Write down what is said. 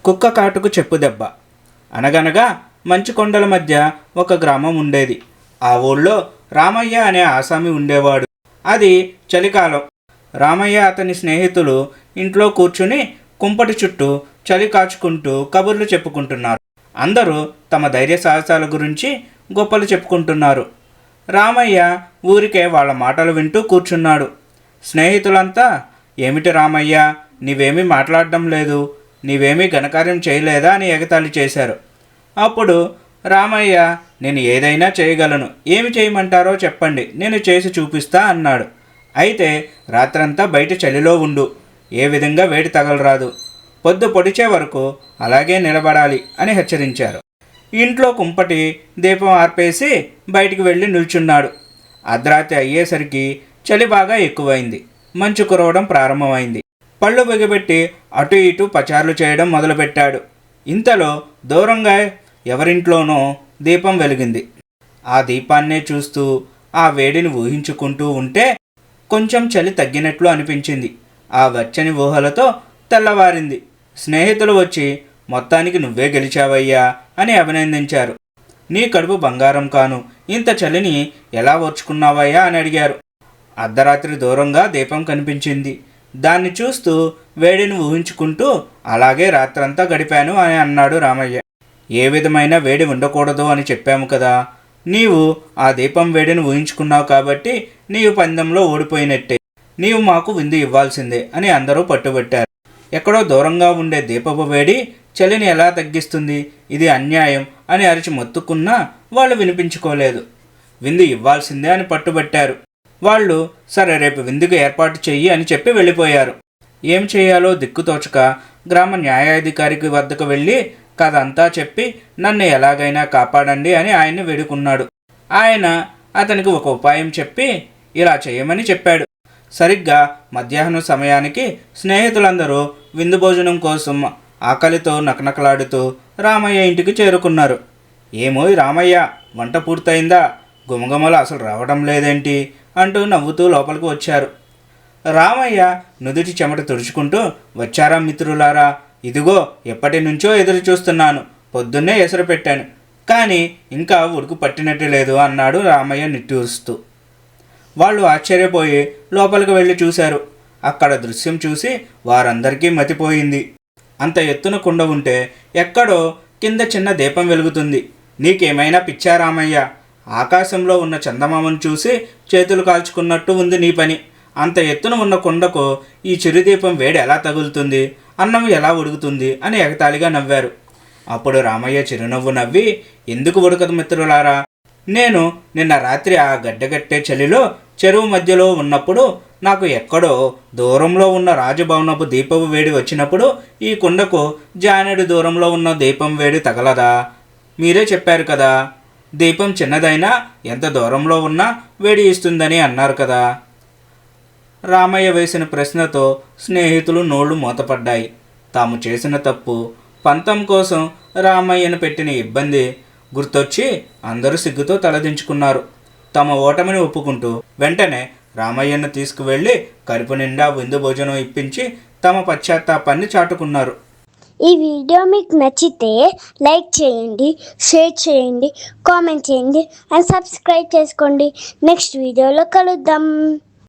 కుక్క కాటుకు చెప్పు దెబ్బ. అనగనగా మంచు కొండల మధ్య ఒక గ్రామం ఉండేది. ఆ ఊళ్ళో రామయ్య అనే ఆసామి ఉండేవాడు. అది చలికాలం. రామయ్య అతని స్నేహితులు ఇంట్లో కూర్చుని కుంపటి చుట్టూ చలి కాచుకుంటూ కబుర్లు చెప్పుకుంటున్నారు. అందరూ తమ ధైర్య సాహసాల గురించి గొప్పలు చెప్పుకుంటున్నారు. రామయ్య ఊరికే వాళ్ళ మాటలు వింటూ కూర్చున్నాడు. స్నేహితులంతా, ఏమిటి రామయ్య, నీవేమీ మాట్లాడడం లేదు, నీవేమీ ఘనకార్యం చేయలేదా అని ఎగతాళి చేశారు. అప్పుడు రామయ్య, నేను ఏదైనా చేయగలను, ఏమి చేయమంటారో చెప్పండి, నేను చేసి చూపిస్తా అన్నాడు. అయితే రాత్రంతా బయట చలిలో ఉండు, ఏ విధంగా వేడి తగలరాదు, పొద్దు పొడిచే వరకు అలాగే నిలబడాలి అని హెచ్చరించారు. ఇంట్లో కుంపటి దీపం ఆర్పేసి బయటికి వెళ్ళి నిల్చున్నాడు. అర్ధరాత్రి అయ్యేసరికి చలి బాగా ఎక్కువైంది. మంచు కురవడం ప్రారంభమైంది. పళ్ళు బిగబెట్టి అటు ఇటు పచార్లు చేయడం మొదలుపెట్టాడు. ఇంతలో దూరంగా ఎవరింట్లోనో దీపం వెలిగింది. ఆ దీపాన్నే చూస్తూ ఆ వేడిని ఊహించుకుంటూ ఉంటే కొంచెం చలి తగ్గినట్లు అనిపించింది. ఆ వెచ్చని ఊహలతో తెల్లవారింది. స్నేహితులు వచ్చి, మొత్తానికి నువ్వే గెలిచావయ్యా అని అభినందించారు. నీ కడుపు బంగారం కాను, ఇంత చలిని ఎలా ఓర్చుకున్నావయ్యా అని అడిగారు. అర్ధరాత్రి దూరంగా దీపం కనిపించింది. దాన్ని చూస్తూ వేడిని ఊహించుకుంటూ అలాగే రాత్రంతా గడిపాను అని అన్నాడు రామయ్య. ఏ విధమైన వేడి ఉండకూడదు అని చెప్పాము కదా, నీవు ఆ దీపం వేడిని ఊహించుకున్నావు కాబట్టి నీవు పందెంలో ఓడిపోయినట్టే, నీవు మాకు విందు ఇవ్వాల్సిందే అని అందరూ పట్టుబట్టారు. ఎక్కడో దూరంగా ఉండే దీపపు వేడి చలిని ఎలా తగ్గిస్తుంది, ఇది అన్యాయం అని అరిచి మొత్తుకున్నా వాళ్ళు వినిపించుకోలేదు. విందు ఇవ్వాల్సిందే అని పట్టుబట్టారు. వాళ్ళు, సరే రేపు విందుకు ఏర్పాటు చెయ్యి అని చెప్పి వెళ్ళిపోయారు. ఏం చేయాలో దిక్కుతోచక గ్రామ న్యాయాధికారికి వద్దకు వెళ్ళి కథ అంతా చెప్పి నన్ను ఎలాగైనా కాపాడండి అని ఆయన్ని వేడుకున్నాడు. ఆయన అతనికి ఒక ఉపాయం చెప్పి ఇలా చేయమని చెప్పాడు. సరిగ్గా మధ్యాహ్నం సమయానికి స్నేహితులందరూ విందు భోజనం కోసం ఆకలితో నకనకలాడుతూ రామయ్య ఇంటికి చేరుకున్నారు. ఏమోయ్ రామయ్య, వంట పూర్తయిందా, గుమగుమలు అసలు రావడం లేదేంటి అంటూ నవ్వుతూ లోపలికి వచ్చారు. రామయ్య నుదుటి చెమట తుడుచుకుంటూ, వచ్చారా మిత్రులారా, ఇదిగో ఎప్పటి నుంచో ఎదురు చూస్తున్నాను, పొద్దున్నే ఎసరు పెట్టాను, కానీ ఇంకా ఉడుకు పట్టినట్టు లేదు అన్నాడు రామయ్య నిట్టూరుస్తూ. వాళ్ళు ఆశ్చర్యపోయి లోపలికి వెళ్ళి చూశారు. అక్కడ దృశ్యం చూసి వారందరికీ మతిపోయింది. అంత ఎత్తున కుండ ఉంటే ఎక్కడో కింద చిన్న దీపం వెలుగుతుంది. నీకేమైనా పిచ్చా రామయ్య, ఆకాశంలో ఉన్న చందమామను చూసి చేతులు కాల్చుకున్నట్టు ఉంది నీ పని. అంత ఎత్తున ఉన్న కుండకు ఈ చిరుదీపం వేడి ఎలా తగులుతుంది, అన్నం ఎలా ఉడుకుతుంది అని ఎగతాళిగా నవ్వారు. అప్పుడు రామయ్య చిరునవ్వు నవ్వి, ఎందుకు ఉడకదు మిత్రులారా, నేను నిన్న రాత్రి ఆ గడ్డగట్టే చలిలో చెరువు మధ్యలో ఉన్నప్పుడు నాకు ఎక్కడో దూరంలో ఉన్న రాజభవనపు దీపపు వేడి వచ్చినప్పుడు ఈ కుండకు జానెడు దూరంలో ఉన్న దీపం వేడి తగలదా? మీరే చెప్పారు కదా, దీపం చిన్నదైనా ఎంత దూరంలో ఉన్నా వేడి ఇస్తుందని అన్నారు కదా. రామయ్య వేసిన ప్రశ్నతో స్నేహితులు నోళ్లు మూతపడ్డాయి. తాము చేసిన తప్పు, పంతం కోసం రామయ్యను పెట్టిన ఇబ్బంది గుర్తొచ్చి అందరూ సిగ్గుతో తలదించుకున్నారు. తమ ఓటమిని ఒప్పుకుంటూ వెంటనే రామయ్యను తీసుకువెళ్ళి కడుపు నిండా విందు భోజనం ఇప్పించి తమ పశ్చాత్తాపాన్ని చాటుకున్నారు. ఈ వీడియో మీకు నచ్చితే లైక్ చేయండి, షేర్ చేయండి, కామెంట్ చేయండి అండ్ సబ్స్క్రైబ్ చేసుకోండి. నెక్స్ట్ వీడియోలో కలుద్దాం.